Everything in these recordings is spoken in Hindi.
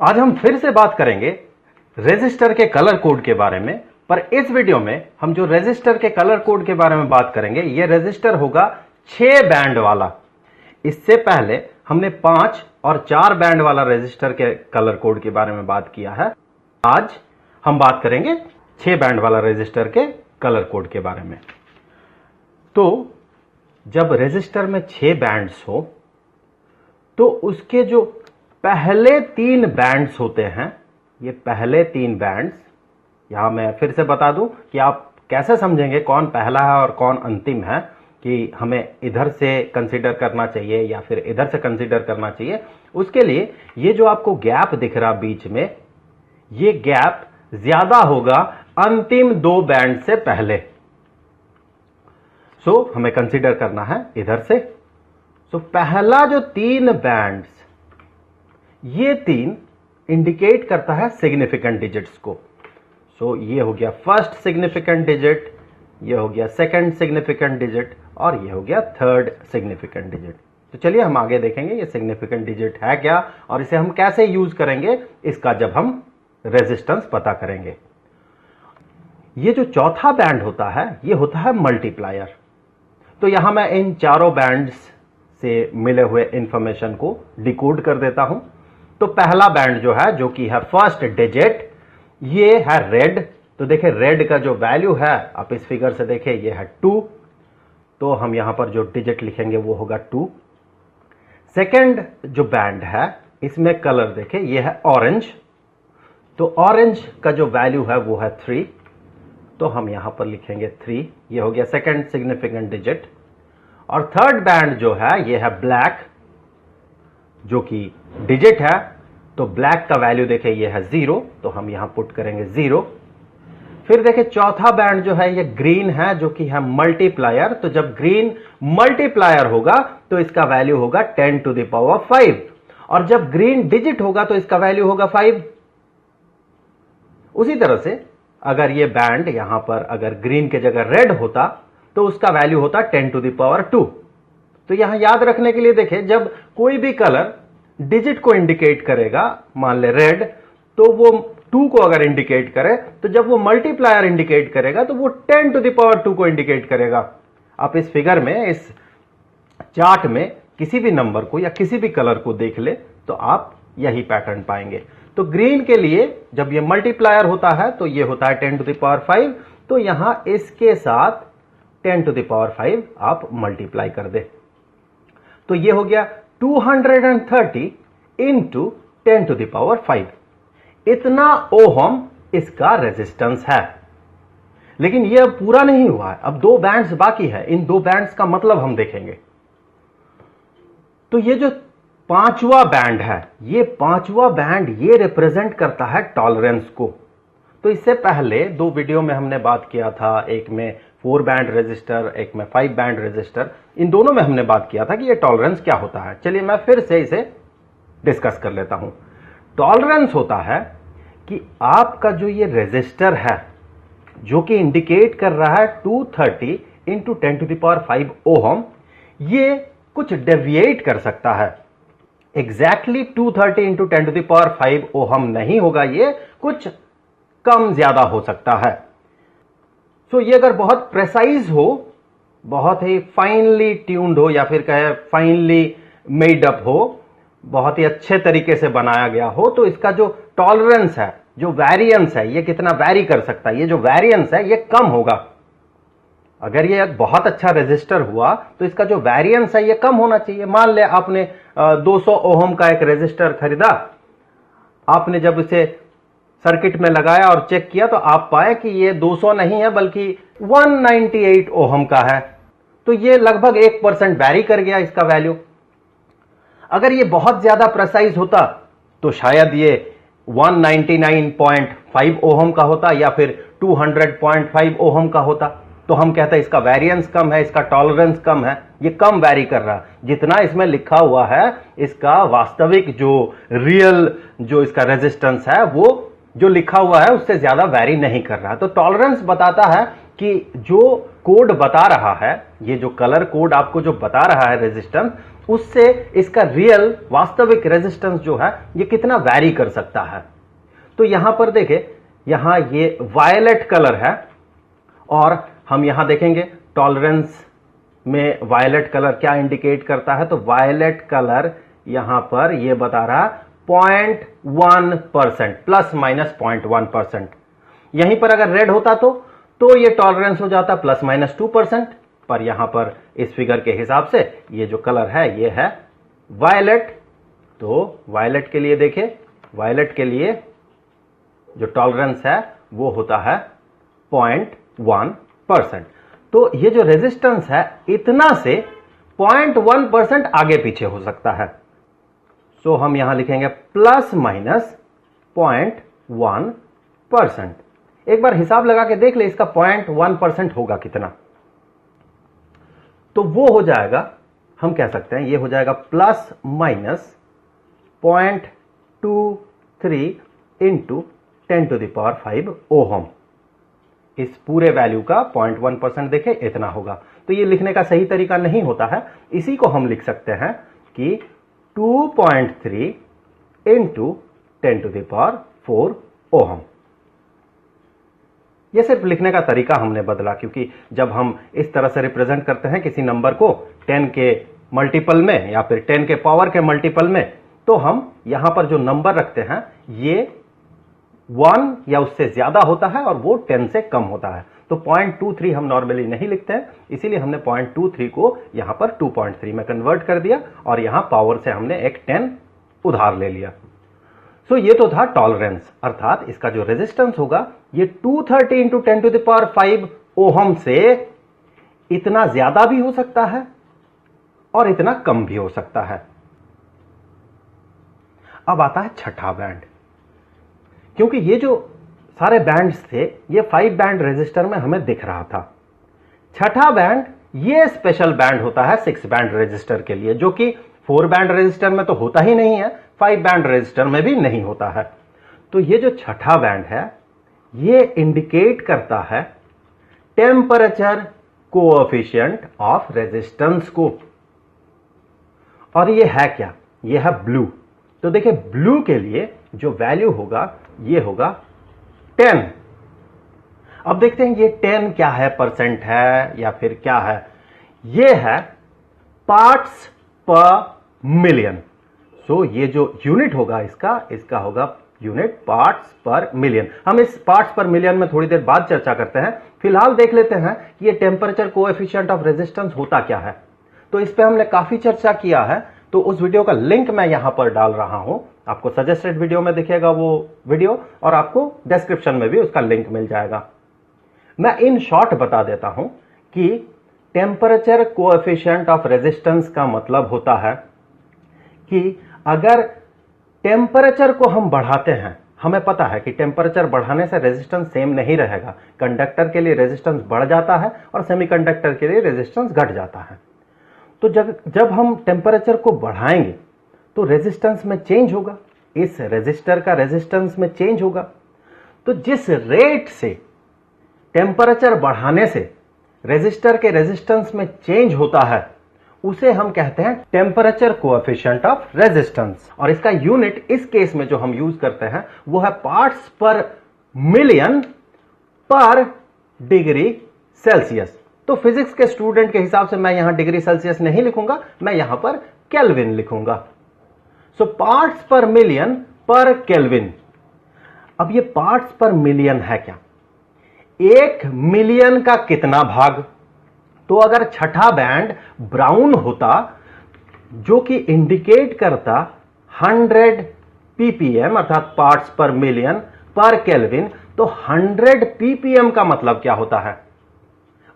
आज हम फिर से बात करेंगे रेजिस्टर के कलर कोड के बारे में। पर इस वीडियो में हम जो रेजिस्टर के कलर कोड के बारे में बात करेंगे, यह रेजिस्टर होगा 6 बैंड वाला। इससे पहले हमने 5 और 4 बैंड वाला रेजिस्टर के कलर कोड के बारे में बात किया है। आज हम बात करेंगे 6 बैंड वाला रेजिस्टर के कलर कोड के बारे में। तो जब रेजिस्टर में 6 बैंड्स हो तो उसके जो पहले 3 बैंड्स होते हैं, ये पहले 3 बैंड्स, यहां मैं फिर से बता दूं कि आप कैसे समझेंगे कौन पहला है और कौन अंतिम है, कि हमें इधर से कंसीडर करना चाहिए या फिर इधर से कंसीडर करना चाहिए। उसके लिए ये जो आपको गैप दिख रहा बीच में, ये गैप ज्यादा होगा अंतिम 2 बैंड से पहले। हमें कंसीडर करना है इधर से। पहला जो 3 बैंड्स, ये 3 इंडिकेट करता है सिग्निफिकेंट डिजिट्स को। ये हो गया फर्स्ट सिग्निफिकेंट डिजिट, ये हो गया सेकंड सिग्निफिकेंट डिजिट और ये हो गया थर्ड सिग्निफिकेंट डिजिट। तो चलिए हम आगे देखेंगे ये सिग्निफिकेंट डिजिट है क्या और इसे हम कैसे यूज करेंगे, इसका जब हम रेजिस्टेंस पता करेंगे। ये जो चौथा बैंड होता है, ये होता है मल्टीप्लायर। तो यहां मैं इन चारों बैंड्स से मिले हुए इंफॉर्मेशन को डिकोड कर देता हूं। तो पहला बैंड जो है, जो कि है फर्स्ट डिजिट, ये है रेड। तो देखिए रेड का जो वैल्यू है, आप इस फिगर से देखिए, ये है 2। तो हम यहां पर जो डिजिट लिखेंगे वो होगा 2। सेकंड जो बैंड है, इसमें कलर देखिए, ये है ऑरेंज। तो ऑरेंज का जो वैल्यू है वो है 3। तो हम यहां पर लिखेंगे 3। ये हो गया सेकंड सिग्निफिकेंट डिजिट। और थर्ड बैंड जो है, ये है ब्लैक, जो कि डिजिट है। तो ब्लैक का वैल्यू देखिए, ये है 0। तो हम यहां पुट करेंगे 0। फिर देखिए चौथा बैंड जो है, ये ग्रीन है, जो कि है मल्टीप्लायर। तो जब ग्रीन मल्टीप्लायर होगा तो इसका वैल्यू होगा 10 to the power 5। और जब ग्रीन डिजिट होगा तो इसका वैल्यू होगा 5। उसी तरह से अगर ये बैंड यहां पर अगर ग्रीन के जगह रेड होता तो उसका वैल्यू होता 10 to the power 2। तो यहां याद रखने के लिए देखिए, जब कोई भी कलर डिजिट को इंडिकेट करेगा, मान ले रेड, तो वो 2 को अगर इंडिकेट करे, तो जब वो मल्टीप्लायर इंडिकेट करेगा तो वो 10 to the power 2 को इंडिकेट करेगा। आप इस फिगर में, इस चार्ट में किसी भी नंबर को या किसी भी कलर को देख ले तो आप यही पैटर्न पाएंगे। तो ग्रीन के लिए जब ये मल्टीप्लायर होता है तो ये होता है 10 to the power 5। तो यहां इसके साथ 10 to the power 5 आप मल्टीप्लाई कर दे। तो ये हो गया 230 into 10 to the power 5। इतना ओहम इसका रेजिस्टेंस है। लेकिन यह पूरा नहीं हुआ है, अब 2 बैंड्स बाकी है। इन 2 बैंड्स का मतलब हम देखेंगे। तो ये जो 5वां बैंड है, ये 5वां बैंड ये रिप्रेजेंट करता है टॉलरेंस को। तो इससे पहले 2 वीडियो में हमने बात किया था, एक में 4 बैंड रेजिस्टर, एक में 5 बैंड रेजिस्टर। इन दोनों में हमने बात किया था कि ये टॉलरेंस क्या होता है। चलिए मैं फिर से इसे डिस्कस कर लेता हूं। टॉलरेंस होता है कि आपका जो ये रेजिस्टर है, जो कि इंडिकेट कर रहा है 230 into 10 to the power 5 ohm, ये कुछ डेविएट कर सकता है। Exactly 230 into 10 to the power 5 ohm नहीं होगा, ये कुछ कम ज्यादा हो सकता है। ये अगर बहुत प्रेसाइज हो, बहुत ही फाइनली ट्यून्ड हो, या फिर कहे फाइनली मेड अप हो, बहुत ही अच्छे तरीके से बनाया गया हो, तो इसका जो टॉलरेंस है, जो वेरिएंस है, ये कितना वैरी कर सकता है, ये जो वेरिएंस है ये कम होगा। अगर ये बहुत अच्छा रेजिस्टर हुआ तो इसका जो वेरिएंस है ये कम होना चाहिए। मान ले आपने 200 ओहम का एक रेजिस्टर खरीदा, आपने जब इसे सर्किट में लगाया और चेक किया तो आप पाए कि ये 200 नहीं है बल्कि 198 ओहम का है। तो ये लगभग 1% वैरी कर गया इसका वैल्यू। अगर ये बहुत ज्यादा प्रेसाइज होता तो शायद ये 199.5 ओहम का होता या फिर 200.5 ओहम का होता। तो हम कहते हैं इसका वेरिएंस कम है, इसका टॉलरेंस कम है, ये कम वैरी कर रहा है। जितना इसमें लिखा हुआ है, इसका वास्तविक जो रियल जो इसका रेजिस्टेंस है, वो जो लिखा हुआ है उससे ज्यादा वैरी नहीं कर रहा है। तो टॉलरेंस बताता है कि जो कोड बता रहा है, ये जो कलर कोड आपको जो बता रहा है रेजिस्टेंस, उससे इसका रियल वास्तविक रेजिस्टेंस जो है ये कितना वैरी कर सकता है। तो यहां पर देखें, यहां ये वायलेट कलर है और हम यहां देखेंगे टॉलरेंस में वायलेट कलर क्या इंडिकेट करता है। तो वायलेट कलर यहां पर यह बता रहा है 0.1%, प्लस माइनस 0.1%। यहीं पर अगर रेड होता तो यह टॉलरेंस हो जाता प्लस माइनस 2%, पर यहां पर इस फिगर के हिसाब से ये जो कलर है ये है वायलेट। तो वायलेट के लिए देखें, वायलेट के लिए जो टॉलरेंस है वो होता है 0.1%। तो ये जो रेजिस्टेंस है इतना से 0.1% आगे पीछे हो सकता है। सो हम यहां लिखेंगे प्लस माइनस 0.1%। एक बार हिसाब लगा के देख ले इसका 0.1% होगा कितना। तो वो हो जाएगा, हम कह सकते हैं ये हो जाएगा प्लस माइनस 0.23 इंटू 10⁵ ओहम। इस पूरे वैल्यू का 0.1% देखें इतना होगा। तो ये लिखने का सही तरीका नहीं होता है, इसी को हम लिख सकते हैं कि 2.3 इंटू 10⁴ ओहम। यह सिर्फ लिखने का तरीका हमने बदला, क्योंकि जब हम इस तरह से रिप्रेजेंट करते हैं किसी नंबर को 10 के मल्टीपल में या फिर 10 के पावर के मल्टीपल में, तो हम यहां पर जो नंबर रखते हैं ये 1 या उससे ज्यादा होता है और वो 10 से कम होता है। तो 0.23 हम नॉर्मली नहीं लिखते हैं, इसीलिए हमने 0.23 को यहां पर 2.3 में कन्वर्ट कर दिया और यहां पावर से हमने एक 10 उधार ले लिया। सो ये तो था टॉलरेंस, अर्थात इसका जो रेजिस्टेंस होगा ये 230 इंटू 10⁵ ओहम से इतना ज्यादा भी हो सकता है और इतना कम भी हो सकता है। अब आता है छठा बैंड। क्योंकि ये जो सारे बैंड्स थे ये 5 बैंड रेजिस्टर में हमें दिख रहा था। छठा बैंड ये स्पेशल बैंड होता है 6 बैंड रेजिस्टर के लिए, जो कि 4 बैंड रेजिस्टर में तो होता ही नहीं है, 5 बैंड रेजिस्टर में भी नहीं होता है। तो ये जो छठा बैंड है ये इंडिकेट करता है टेम्परेचर कोएफिशिएंट ऑफ रेजिस्टेंस को। और ये है क्या? ये है ब्लू। तो देखिए ब्लू के लिए जो वैल्यू होगा ये होगा 10। अब देखते हैं ये 10 क्या है, परसेंट है या फिर क्या है। ये है पार्ट्स पर मिलियन। सो ये जो यूनिट होगा इसका होगा यूनिट पार्ट्स पर मिलियन। हम इस पार्ट्स पर मिलियन में थोड़ी देर बाद चर्चा करते हैं। फिलहाल देख लेते हैं कि ये टेम्परेचर कोएफिशिएंट ऑफ रेजिस्टेंस होता क्या है। तो इस पे हमने काफी चर्चा किया है, तो उस वीडियो का लिंक मैं यहां पर डाल रहा हूं। आपको सजेस्टेड वीडियो में दिखेगा वो वीडियो और आपको डिस्क्रिप्शन में भी उसका लिंक मिल जाएगा। मैं इन शॉर्ट बता देता हूं कि टेम्परेचर कोएफिशिएंट ऑफ रेजिस्टेंस का मतलब होता है कि अगर टेम्परेचर को हम बढ़ाते हैं, हमें पता है कि टेम्परेचर बढ़ाने से रेजिस्टेंस सेम नहीं रहेगा। कंडक्टर के लिए रेजिस्टेंस बढ़ जाता है और सेमीकंडक्टर के लिए रेजिस्टेंस घट जाता है। तो जब हम टेम्परेचर को बढ़ाएंगे तो रेजिस्टेंस में चेंज होगा, इस रेजिस्टर का रेजिस्टेंस में चेंज होगा। तो जिस रेट से टेम्परेचर बढ़ाने से रेजिस्टर के रेजिस्टेंस में चेंज होता है उसे हम कहते हैं टेम्परेचर कोएफिशिएंट ऑफ रेजिस्टेंस। और इसका यूनिट इस केस में जो हम यूज करते हैं वो है पार्ट्स पर मिलियन पर डिग्री सेल्सियस। तो फिजिक्स के स्टूडेंट के हिसाब से मैं यहां डिग्री सेल्सियस नहीं लिखूंगा, मैं यहां पर केल्विन लिखूंगा। सो पार्ट्स पर मिलियन पर केल्विन। अब ये पार्ट्स पर मिलियन है क्या? 1 मिलियन का कितना भाग? तो अगर छठा बैंड ब्राउन होता जो कि इंडिकेट करता 100 ppm अर्थात पार्ट्स पर मिलियन पर केल्विन, तो 100 ppm का मतलब क्या होता है?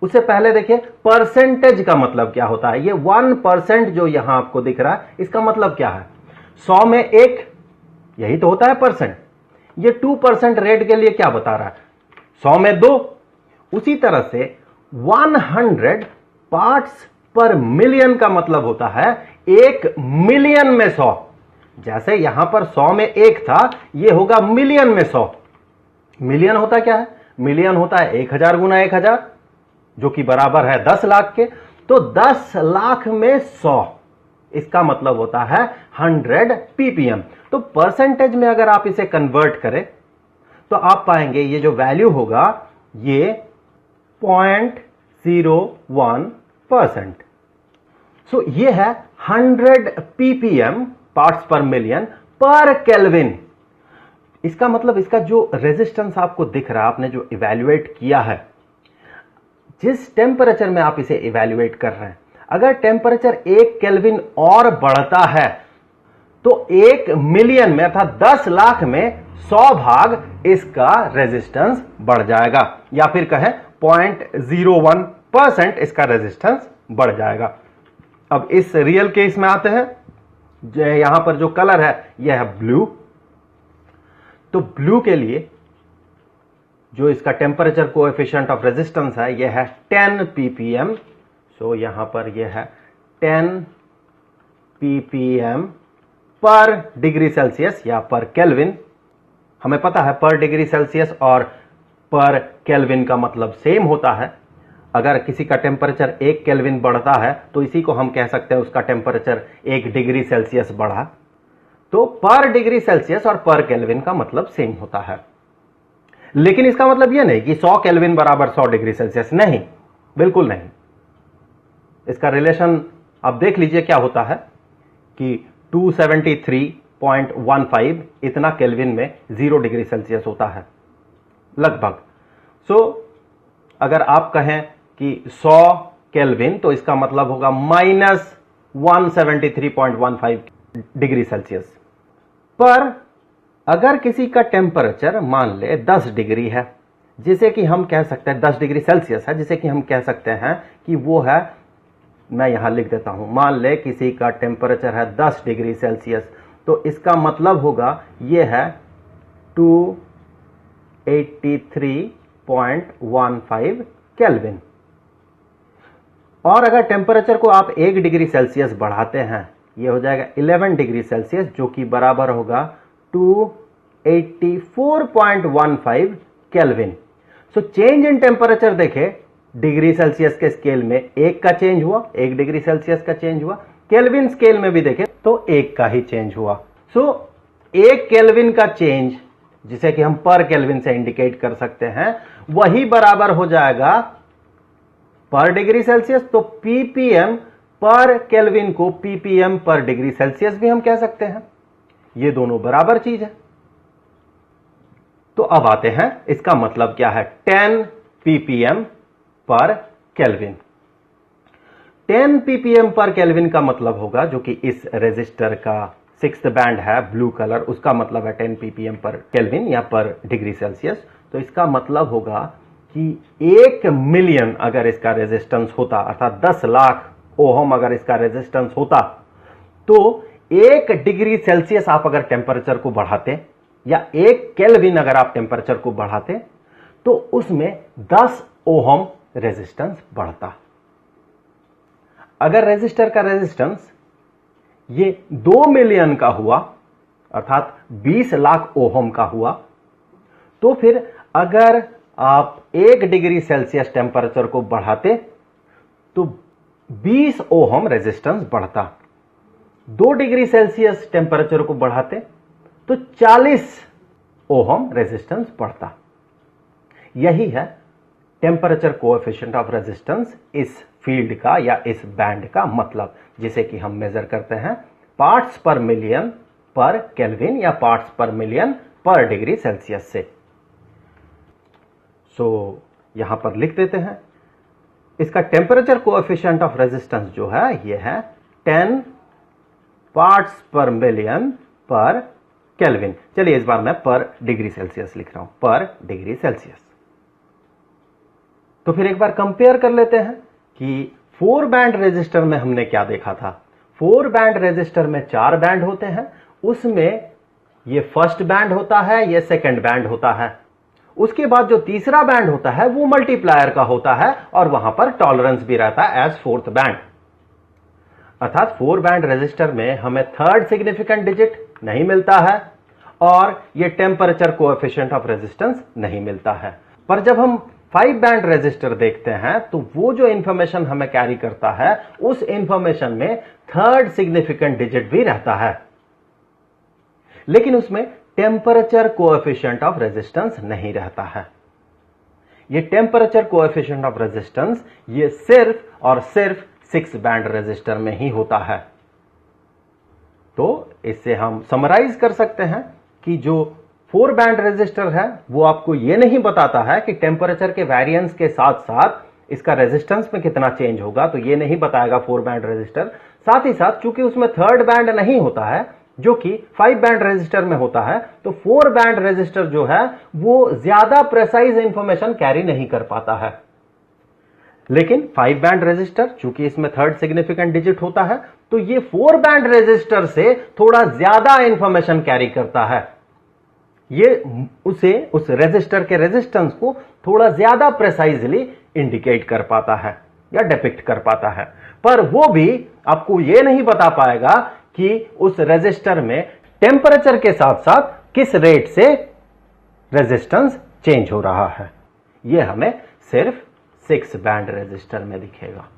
उससे पहले देखिए परसेंटेज का मतलब क्या होता है। ये 1% जो यहां आपको दिख रहा है इसका मतलब क्या है? 100 में 1, यही तो होता है परसेंट। ये 2% रेट के लिए क्या बता रहा है? 100 में 2। उसी तरह से 100 पार्ट्स पर मिलियन का मतलब होता है 1 मिलियन में 100। जैसे यहां पर 100 में 1 था, यह होगा मिलियन में 100। मिलियन होता क्या है? मिलियन होता है 1000 गुना 1000, जो कि बराबर है 10 लाख के। तो 10 लाख में 100, इसका मतलब होता है 100 ppm। तो परसेंटेज में अगर आप इसे कन्वर्ट करें तो आप पाएंगे ये जो वैल्यू होगा ये 0.01%। सो ये है 100 ppm पार्ट्स पर मिलियन पर केल्विन। इसका मतलब इसका जो रेजिस्टेंस आपको दिख रहा है, आपने जो इवैल्यूएट किया है, जिस टेम्परेचर में आप इसे इवैल्यूएट कर रहे हैं, अगर टेम्परेचर 1 केल्विन और बढ़ता है तो 1 मिलियन में अर्थात 10 लाख में 100 भाग इसका रेजिस्टेंस बढ़ जाएगा, या फिर कहें 0.01% इसका रेजिस्टेंस बढ़ जाएगा। अब इस रियल केस में आते हैं। यहां पर जो कलर है यह है ब्लू। तो ब्लू के लिए जो इसका टेम्परेचर कोएफिशिएंट ऑफ रेजिस्टेंस है यह है 10 ppm। सो यहां पर यह है 10 ppm पर डिग्री सेल्सियस या पर केल्विन। हमें पता है पर डिग्री सेल्सियस और पर केल्विन का मतलब सेम होता है। अगर किसी का टेम्परेचर 1 केल्विन बढ़ता है तो इसी को हम कह सकते हैं उसका टेम्परेचर 1 डिग्री सेल्सियस बढ़ा। तो पर डिग्री सेल्सियस और पर केल्विन का मतलब सेम होता है। लेकिन इसका मतलब यह नहीं कि 100 केल्विन बराबर 100 डिग्री सेल्सियस, नहीं, बिल्कुल नहीं। इसका रिलेशन आप देख लीजिए क्या होता है कि 273.15 इतना केल्विन में 0 डिग्री सेल्सियस होता है लगभग। सो अगर आप कहें कि 100 केल्विन तो इसका मतलब होगा -173.15 डिग्री सेल्सियस। पर अगर किसी का टेम्परेचर मान ले 10 डिग्री है, जिसे कि हम कह सकते हैं 10 डिग्री सेल्सियस है, जिसे कि हम कह सकते हैं कि वो है, मैं यहां लिख देता हूं, मान ले किसी का टेम्परेचर है 10 डिग्री सेल्सियस, तो इसका मतलब होगा ये है 283.15 केल्विन। और अगर टेम्परेचर को आप 1 डिग्री सेल्सियस बढ़ाते हैं, ये हो जाएगा 11 डिग्री सेल्सियस, जो कि बराबर होगा 284.15 kelvin. So change in temperature देखें, डिग्री सेल्सियस के स्केल में 1 का चेंज हुआ, 1 डिग्री सेल्सियस का चेंज हुआ। केल्विन स्केल में भी देखें तो 1 का ही चेंज हुआ। सो 1 केल्विन का चेंज, जिसे कि हम पर केल्विन से इंडिकेट कर सकते हैं, वही बराबर हो जाएगा पर डिग्री सेल्सियस। तो ppm पर केल्विन को ppm पर डिग्री सेल्सियस भी हम कह सकते हैं। ये दोनों बराबर चीज है। तो अब आते हैं इसका मतलब क्या है। 10 ppm पर केल्विन, 10 ppm पर केल्विन का मतलब होगा, जो कि इस रेजिस्टर का 6th बैंड है ब्लू कलर, उसका मतलब है 10 ppm पर केल्विन या पर डिग्री सेल्सियस। तो इसका मतलब होगा कि 1 मिलियन अगर इसका रेजिस्टेंस होता, अर्थात 10 लाख ओहम अगर इसका रेजिस्टेंस होता, तो 1 डिग्री सेल्सियस आप अगर टेम्परेचर को बढ़ाते या 1 केल्विन अगर आप टेम्परेचर को बढ़ाते तो उसमें 10 ओहम रेजिस्टेंस बढ़ता। अगर रेजिस्टर का रेजिस्टेंस ये 2 मिलियन का हुआ, अर्थात 20 लाख ओहम का हुआ, तो फिर अगर आप 1 डिग्री सेल्सियस टेम्परेचर को बढ़ाते तो 20 ओहम रेजिस्टेंस बढ़ता। 2 डिग्री सेल्सियस टेम्परेचर को बढ़ाते तो 40 ओहम रेजिस्टेंस बढ़ता। यही है टेम्परेचर कोएफिशिएंट ऑफ रेजिस्टेंस इस फील्ड का या इस बैंड का मतलब, जिसे कि हम मेजर करते हैं पार्ट्स पर मिलियन पर केल्विन या पार्ट्स पर मिलियन पर डिग्री सेल्सियस से। सो यहां पर लिख देते हैं इसका टेम्परेचर कोएफिशिएंट ऑफ रेजिस्टेंस जो है यह है 10 पार्ट्स पर मिलियन पर केल्विन। चलिए इस बार मैं पर डिग्री सेल्सियस लिख रहा हूं, पर डिग्री सेल्सियस। तो फिर एक बार कंपेयर कर लेते हैं कि 4 बैंड रेजिस्टर में हमने क्या देखा था। 4 बैंड रेजिस्टर में 4 बैंड होते हैं, उसमें ये फर्स्ट बैंड होता है, ये सेकंड बैंड होता है। उसके बाद जो तीसरा बैंड होता है वो मल्टीप्लायर का होता है और वहां पर टॉलरेंस भी रहता है एज 4th बैंड। अर्थात 4 बैंड रेजिस्टर में हमें 3rd सिग्निफिकेंट डिजिट नहीं मिलता है और ये टेम्परेचर कोएफिशिएंट ऑफ रेजिस्टेंस नहीं मिलता है। पर जब हम 5 बैंड रेजिस्टर देखते हैं तो वो जो इंफॉर्मेशन हमें कैरी करता है उस इंफॉर्मेशन में थर्ड सिग्निफिकेंट डिजिट भी रहता है, लेकिन उसमें टेम्परेचर कोएफिशिएंट ऑफ रेजिस्टेंस नहीं रहता है। ये टेम्परेचर कोएफिशिएंट ऑफ रेजिस्टेंस ये सिर्फ और सिर्फ 6 बैंड रेजिस्टर में ही होता है। तो इससे हम समराइज कर सकते हैं कि जो 4 बैंड रेजिस्टर है वो आपको ये नहीं बताता है कि टेम्परेचर के वेरिएंस के साथ साथ इसका रेजिस्टेंस में कितना चेंज होगा, तो ये नहीं बताएगा 4 बैंड रेजिस्टर। साथ ही साथ चूंकि उसमें थर्ड बैंड नहीं होता है जो कि 5 बैंड रेजिस्टर में होता है, तो 4 बैंड रेजिस्टर जो है वो ज्यादा प्रेसाइज इंफॉर्मेशन कैरी नहीं कर पाता है। लेकिन 5 बैंड रेजिस्टर चूंकि इसमें थर्ड सिग्निफिकेंट डिजिट होता है, तो ये 4 बैंड रेजिस्टर से थोड़ा ज्यादा इंफॉर्मेशन कैरी करता है। ये उस रेजिस्टर के रेजिस्टेंस को थोड़ा ज्यादा प्रेसाइजली इंडिकेट कर पाता है या डिपिक्ट कर पाता है, पर वो भी आपको ये नहीं बता पाएगा कि उस रेजिस्टर में टेम्परेचर के साथ साथ किस रेट से रेजिस्टेंस चेंज हो रहा है। यह हमें सिर्फ 6 बैंड रेजिस्टर में दिखेगा।